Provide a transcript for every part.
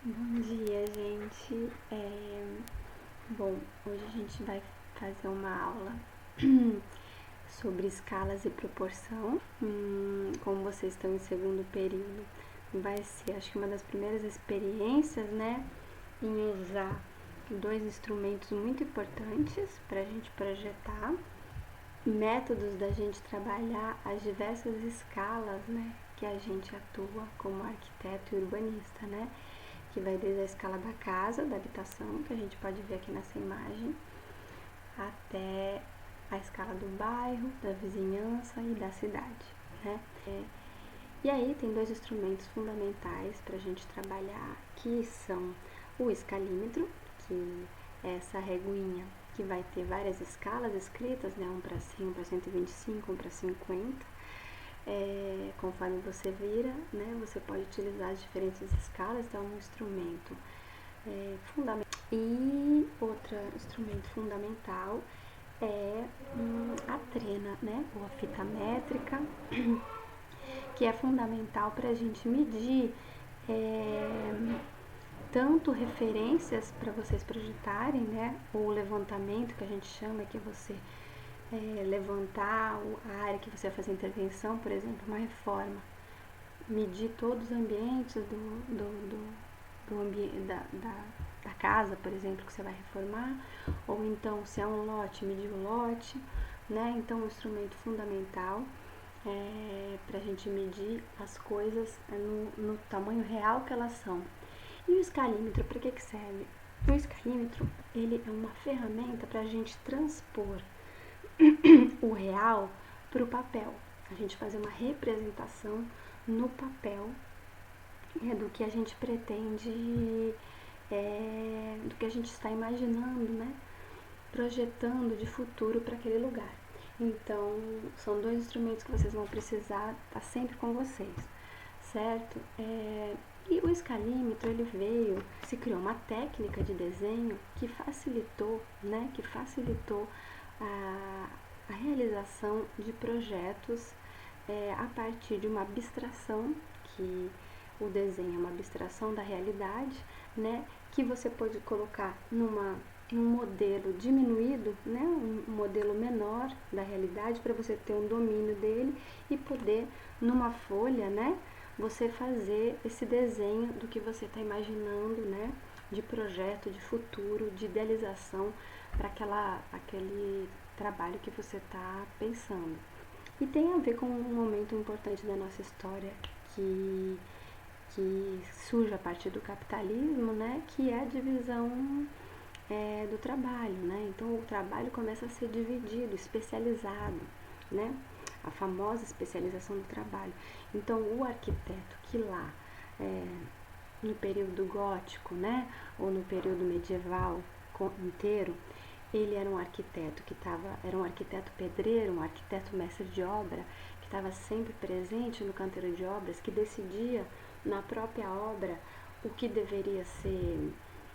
Bom dia, gente. Bom, hoje a gente vai fazer uma aula sobre escalas e proporção. Como vocês estão em segundo período, vai ser, acho que uma das primeiras experiências, né, em usar dois instrumentos muito importantes para a gente projetar, métodos da gente trabalhar as diversas escalas, né, que a gente atua como arquiteto e urbanista, né, que vai desde a escala da casa, da habitação, que a gente pode ver aqui nessa imagem, até a escala do bairro, da vizinhança e da cidade, né? E aí tem dois instrumentos fundamentais para a gente trabalhar, que são o escalímetro, que é essa reguinha que vai ter várias escalas escritas, né? 1 para 100, 1 para 125, 1 para 50. Conforme você vira, né? Você pode utilizar as diferentes escalas, então um instrumento fundamental. E outro instrumento fundamental é a trena, né? Ou a fita métrica, que é fundamental para a gente medir tanto referências para vocês projetarem, né? Ou levantamento, que a gente chama, que é você levantar a área que você vai fazer intervenção, por exemplo, uma reforma. Medir todos os ambientes do ambiente da casa, por exemplo, que você vai reformar, ou então se é um lote, medir o lote, né? Então, um instrumento fundamental para a gente medir as coisas no tamanho real que elas são. E o escalímetro, para que serve? O escalímetro, ele é uma ferramenta para a gente transpor o real para o papel. A gente fazer uma representação no papel do que a gente pretende, do que a gente está imaginando, né? Projetando de futuro para aquele lugar. Então, são dois instrumentos que vocês vão precisar estar sempre com vocês, certo? E o escalímetro, ele veio, se criou uma técnica de desenho que facilitou, né? Que facilitou a realização de projetos a partir de uma abstração, que o desenho é uma abstração da realidade, né? Que você pode colocar num modelo diminuído, né? Um modelo menor da realidade para você ter um domínio dele e poder, numa folha, né? Você fazer esse desenho do que você está imaginando, né? De projeto, de futuro, de idealização para aquele trabalho que você está pensando. E tem a ver com um momento importante da nossa história que surge a partir do capitalismo, né, que é a divisão do trabalho, né? Então o trabalho começa a ser dividido, especializado, né? A famosa especialização do trabalho. Então o arquiteto que lá no período gótico, né, ou no período medieval inteiro, ele era um arquiteto era um arquiteto pedreiro, um arquiteto mestre de obra, que estava sempre presente no canteiro de obras, que decidia na própria obra o que deveria ser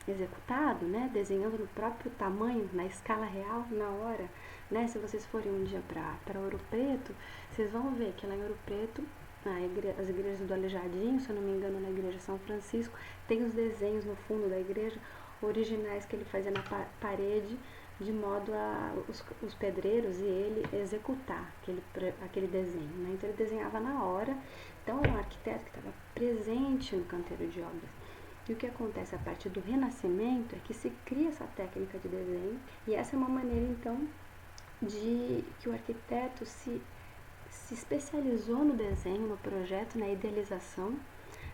executado, né, desenhando no próprio tamanho, na escala real, na hora, né. Se vocês forem um dia para Ouro Preto, vocês vão ver que lá em Ouro Preto, as igrejas do Aleijadinho, se eu não me engano, na igreja São Francisco, tem os desenhos no fundo da igreja originais que ele fazia na parede, de modo a os pedreiros e ele executar aquele desenho, né? Então ele desenhava na hora. Então era um arquiteto que estava presente no canteiro de obras. E o que acontece a partir do Renascimento é que se cria essa técnica de desenho, e essa é uma maneira então de que o arquiteto se especializou no desenho, no projeto, na idealização,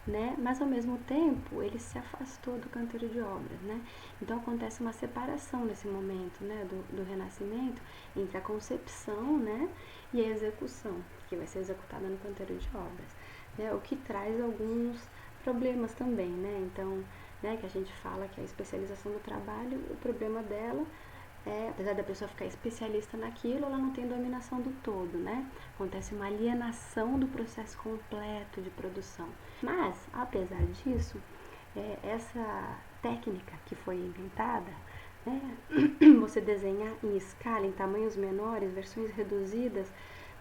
né? Mas ao mesmo tempo ele se afastou do canteiro de obras, né? Então acontece uma separação nesse momento, né, do Renascimento, entre a concepção, né, e a execução, que vai ser executada no canteiro de obras, né? O que traz alguns problemas também, né? Então, né, que a gente fala que a especialização do trabalho, o problema dela apesar da pessoa ficar especialista naquilo, ela não tem dominação do todo, né? Acontece uma alienação do processo completo de produção. Mas, apesar disso, essa técnica que foi inventada, né, você desenhar em escala, em tamanhos menores, versões reduzidas,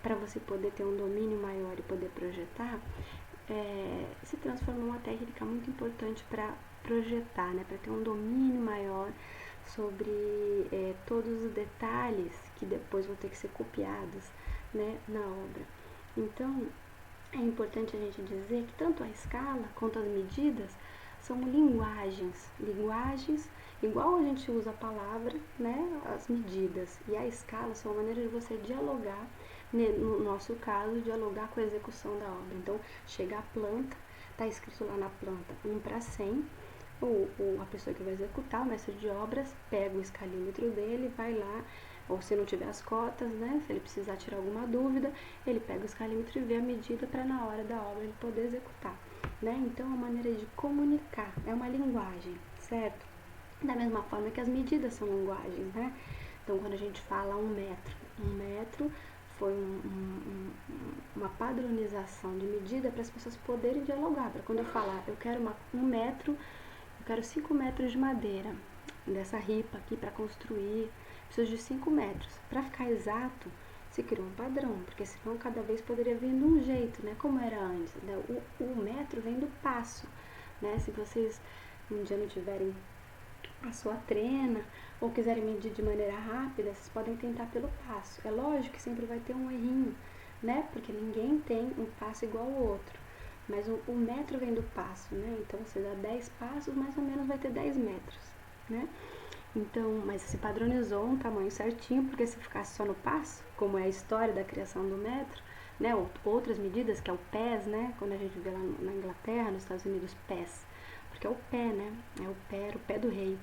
para você poder ter um domínio maior e poder projetar, se transformou em uma técnica muito importante para projetar, né, para ter um domínio maior sobre todos os detalhes que depois vão ter que ser copiados, né, na obra. Então, é importante a gente dizer que tanto a escala quanto as medidas são linguagens, igual a gente usa a palavra, né, as medidas e a escala são uma maneira de você dialogar, né, no nosso caso, dialogar com a execução da obra. Então, chega a planta, está escrito lá na planta 1/100, a pessoa que vai executar, o mestre de obras, pega o escalímetro dele, vai lá, ou se não tiver as cotas, né, se ele precisar tirar alguma dúvida, ele pega o escalímetro e vê a medida para na hora da obra ele poder executar, né? Então, é uma maneira de comunicar, é uma linguagem, certo? Da mesma forma que as medidas são linguagens, né? Então, quando a gente fala um metro foi uma padronização de medida para as pessoas poderem dialogar. Para quando eu falar, eu quero 1 metro, eu quero 5 metros de madeira dessa ripa aqui para construir, preciso de 5 metros. Para ficar exato, se criou um padrão, porque senão cada vez poderia vir de um jeito, né? Como era antes, né? O metro vem do passo, né? Se vocês um dia não tiverem a sua trena ou quiserem medir de maneira rápida, vocês podem tentar pelo passo. É lógico que sempre vai ter um errinho, né? Porque ninguém tem um passo igual ao outro. Mas o metro vem do passo, né? Então, você dá 10 passos, mais ou menos vai ter 10 metros, né? Então, mas se padronizou um tamanho certinho, porque se ficasse só no passo, como é a história da criação do metro, né? Outras medidas, que é o pés, né? Quando a gente vê lá na Inglaterra, nos Estados Unidos, pés. Porque é o pé, né? É o pé, era o pé do rei.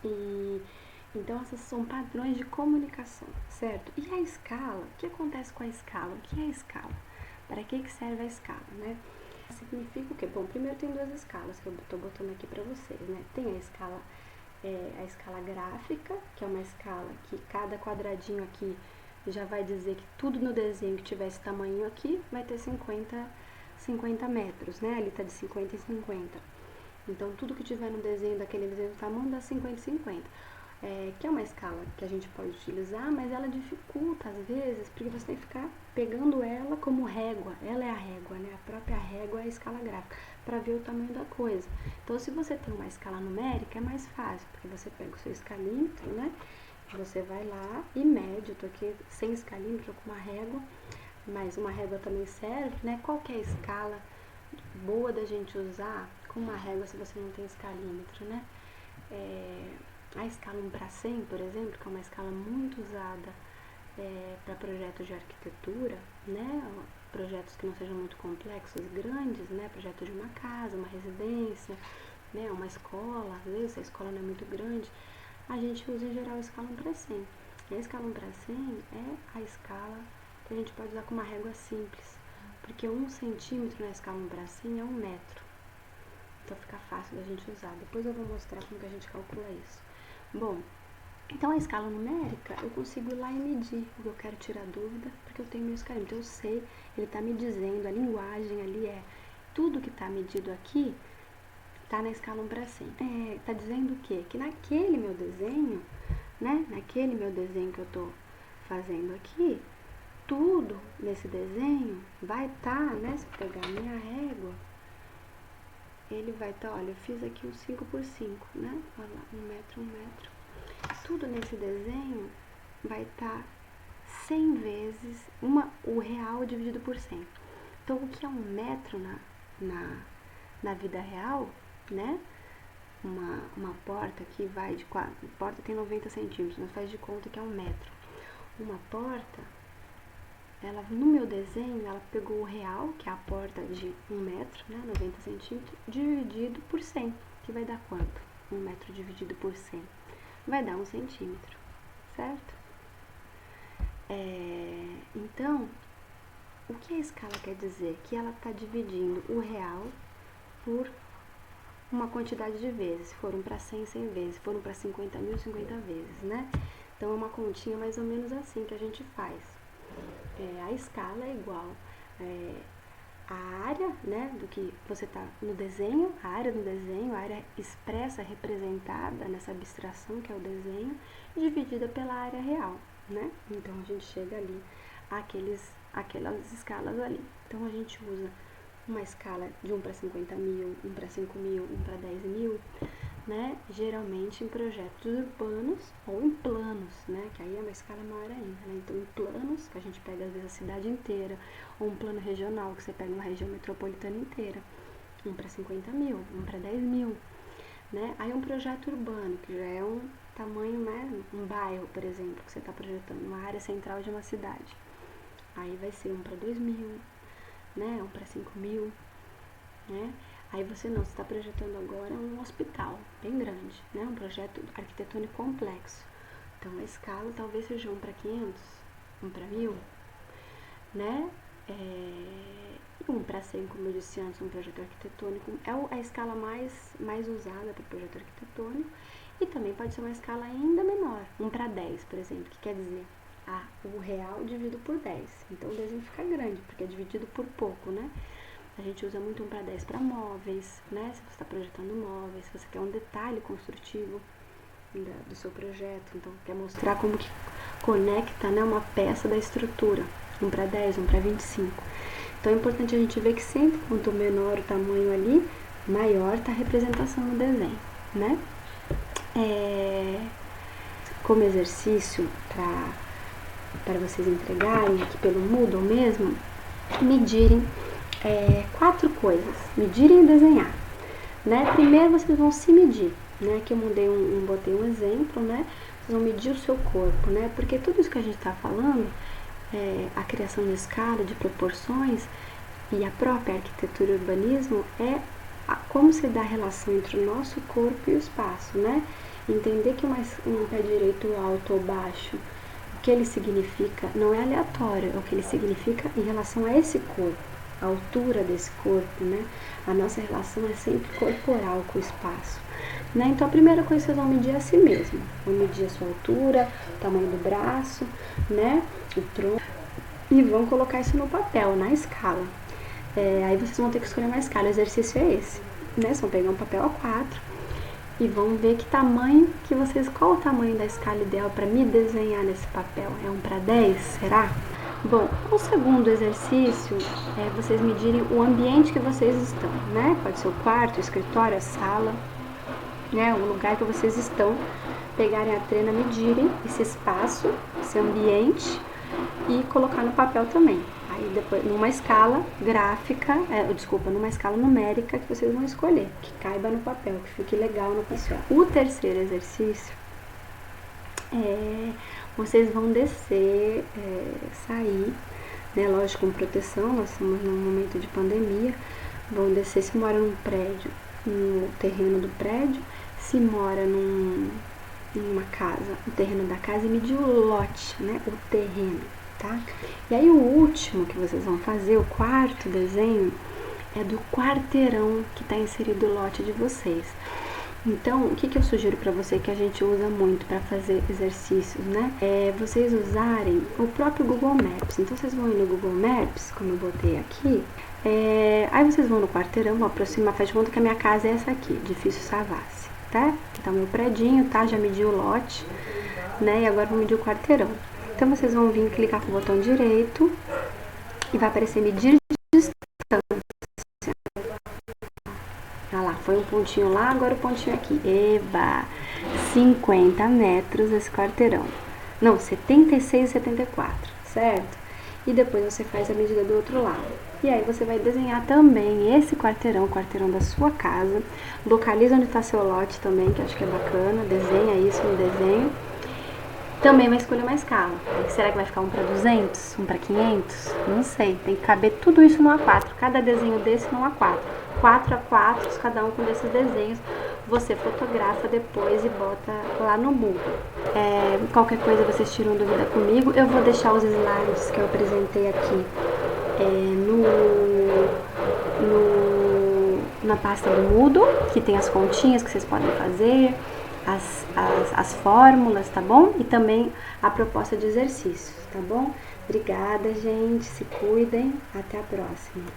E então essas são padrões de comunicação, certo? E a escala? O que acontece com a escala? O que é a escala? Para que serve a escala, né? Significa o quê? Bom, primeiro tem duas escalas que eu estou botando aqui para vocês, né? Tem a escala gráfica, que é uma escala que cada quadradinho aqui já vai dizer que tudo no desenho que tiver esse tamanho aqui vai ter 50 metros, né? Ali tá de 50 em 50. Então, tudo que tiver no desenho daquele desenho do tamanho dá 50 e 50. Que é uma escala que a gente pode utilizar, mas ela dificulta às vezes, porque você tem que ficar pegando ela como régua. Ela é a régua, né? A própria régua é a escala gráfica, para ver o tamanho da coisa. Então, se você tem uma escala numérica, é mais fácil, porque você pega o seu escalímetro, né? Você vai lá e mede. Eu tô aqui sem escalímetro, com uma régua, mas uma régua também serve, né? Qualquer escala boa da gente usar com uma régua se você não tem escalímetro, né? A escala 1/100, por exemplo, que é uma escala muito usada para projetos de arquitetura, né? Projetos que não sejam muito complexos, grandes, né? Projeto de uma casa, uma residência, né? Uma escola, às vezes a escola não é muito grande, a gente usa em geral a escala 1/100. E a escala 1/100 é a escala que a gente pode usar com uma régua simples, porque 1 centímetro na escala 1/100 é 1 metro. Então fica fácil da gente usar. Depois eu vou mostrar como que a gente calcula isso. Bom, então a escala numérica eu consigo ir lá e medir o que eu quero tirar dúvida, porque eu tenho meu escalímetro. Eu sei, ele está me dizendo, a linguagem ali é tudo que está medido aqui está na escala 1/100. Está dizendo o quê? Que naquele meu desenho, né? Naquele meu desenho que eu estou fazendo aqui, tudo nesse desenho vai estar, né? Se eu pegar a minha régua, ele vai estar, olha, eu fiz aqui um 5x5, né? Olha lá, 1 metro, 1 metro. Tudo nesse desenho vai estar 100 vezes o real dividido por 100. Então, o que é 1 metro na vida real, né? Uma porta que vai de 4, a porta tem 90 centímetros, mas faz de conta que é 1 metro. Uma porta, ela, no meu desenho, ela pegou o real, que é a porta de 1 metro, né, 90 centímetros, dividido por 100, que vai dar quanto? 1 metro dividido por 100. Vai dar 1 centímetro, certo? Então, o que a escala quer dizer? Que ela está dividindo o real por uma quantidade de vezes. Se for 1/100, 100 vezes. Se for 1/50.000, 50 vezes, né? Então, é uma continha mais ou menos assim que a gente faz. A escala é igual a área, né, do que você está no desenho, a área do desenho, a área expressa, representada nessa abstração que é o desenho, dividida pela área real, né? Então, a gente chega ali aquelas escalas ali. Então, a gente usa uma escala de 1 para 50 mil, 1 para 5 mil, 1 para 10 mil, né? Geralmente em projetos urbanos ou em planos, né? Que aí é uma escala maior ainda, né? Então, em planos, que a gente pega às vezes a cidade inteira, ou um plano regional, que você pega uma região metropolitana inteira, 1 para 50 mil, 1 para 10 mil, né? Aí um projeto urbano, que já é um tamanho, né? Um bairro, por exemplo, que você está projetando, uma área central de uma cidade. Aí vai ser 1 para 2 mil, né? 1 para 5 mil, né? Aí você está projetando agora um hospital bem grande, né? Um projeto arquitetônico complexo. Então a escala talvez seja 1 para 500, 1 para 1000, né? 1 para 100, como eu disse antes, um projeto arquitetônico é a escala mais usada para o projeto arquitetônico, e também pode ser uma escala ainda menor, 1 para 10, por exemplo, que quer dizer o real dividido por 10. Então o desenho fica grande, porque é dividido por pouco, né? A gente usa muito 1 para 10 para móveis, né? Se você está projetando móveis, se você quer um detalhe construtivo do seu projeto, então quer mostrar como que conecta, né, uma peça da estrutura, 1 para 10, 1 para 25. Então é importante a gente ver que sempre, quanto menor o tamanho ali, maior está a representação no desenho, né? Como exercício para vocês entregarem aqui pelo Moodle mesmo, medirem 4 coisas, medirem e desenhar, né? Primeiro vocês vão se medir, né? Aqui eu botei um exemplo, né? Vocês vão medir o seu corpo, né? Porque tudo isso que a gente está falando, a criação de escala, de proporções e a própria arquitetura e urbanismo como se dá a relação entre o nosso corpo e o espaço, né? Entender que um pé direito alto ou baixo, o que ele significa não é aleatório, é o que ele significa em relação a esse corpo, a altura desse corpo, né? A nossa relação é sempre corporal com o espaço, né? Então a primeira coisa que vocês vão medir é a si mesmo, vão medir a sua altura, o tamanho do braço, né? O tronco, e vão colocar isso no papel, na escala. Aí vocês vão ter que escolher uma escala, o exercício é esse, né? Vocês vão pegar um papel A4 e vão ver qual o tamanho da escala ideal para me desenhar nesse papel. É 1 para 10, será? Bom, o segundo exercício é vocês medirem o ambiente que vocês estão, né? Pode ser o quarto, o escritório, a sala, né? O lugar que vocês estão. Pegarem a trena, medirem esse espaço, esse ambiente e colocar no papel também. Aí depois, numa escala gráfica, numa escala numérica que vocês vão escolher, que caiba no papel, que fique legal no papel. O terceiro exercício vocês vão descer, sair, né, lógico, com proteção, nós estamos num momento de pandemia, vão descer se mora num prédio, no terreno do prédio, se mora numa casa, o terreno da casa, e medir o lote, né, o terreno, tá? E aí o último que vocês vão fazer, o quarto desenho, é do quarteirão que está inserido o lote de vocês. Então, o que eu sugiro para você, que a gente usa muito para fazer exercícios, né? É vocês usarem o próprio Google Maps. Então, vocês vão ir no Google Maps, como eu botei aqui, aí vocês vão no quarteirão, vão aproximar, faz de conta que a minha casa é essa aqui, Edifício Savassi, tá? Aqui tá o meu predinho, tá? Já medi o lote, né? E agora vou medir o quarteirão. Então, vocês vão vir clicar com o botão direito e vai aparecer medir distância. Olha lá, foi um pontinho lá, agora o pontinho aqui. Eba! 50 metros esse quarteirão. Não, 76,74, certo? E depois você faz a medida do outro lado. E aí você vai desenhar também esse quarteirão, o quarteirão da sua casa. Localiza onde está seu lote também, que acho que é bacana. Desenha isso no desenho. Também vai escolher uma escala. Será que vai ficar 1 para 200? 1 para 500? Não sei. Tem que caber tudo isso no A4. Cada desenho desse no A4. 4 A4, cada um com desses desenhos. Você fotografa depois e bota lá no Moodle. Qualquer coisa vocês tiram dúvida comigo. Eu vou deixar os slides que eu apresentei aqui na pasta do Moodle, que tem as continhas que vocês podem fazer, as fórmulas, tá bom? E também a proposta de exercícios, tá bom? Obrigada, gente. Se cuidem. Até a próxima.